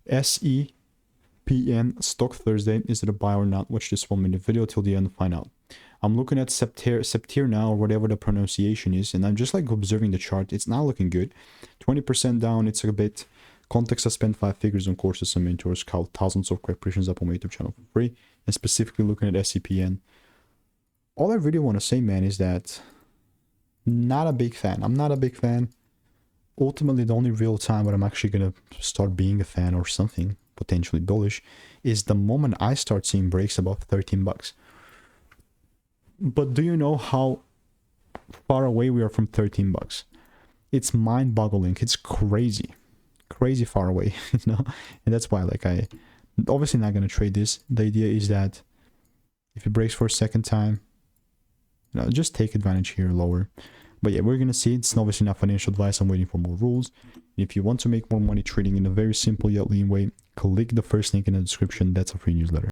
SEPN stock Thursday. Is it a buy or not? Watch this 1 minute video till the end to find out. I'm looking at Septerna or whatever the pronunciation is, and I'm just like observing the chart. It's not looking good. 20% down. It's a bit. Context, I spent 5 figures on courses and mentors, called thousands of preparations up on my YouTube channel for free, and specifically looking at SEPN. All I really want to say, man, is that not a big fan. I'm not a big fan. Ultimately, the only real time where I'm actually going to start being a fan or something potentially bullish is the moment I start seeing breaks above 13 bucks. But do you know how far away we are from 13 bucks? It's mind-boggling. It's crazy far away, you know. And that's why, like, I obviously not going to trade this. The idea is that if it breaks for a second time, you know, just take advantage here lower. But yeah, we're going to see. It's obviously not financial advice. I'm waiting for more rules. If you want to make more money trading in a very simple yet lean way, click the first link in the description. That's a free newsletter.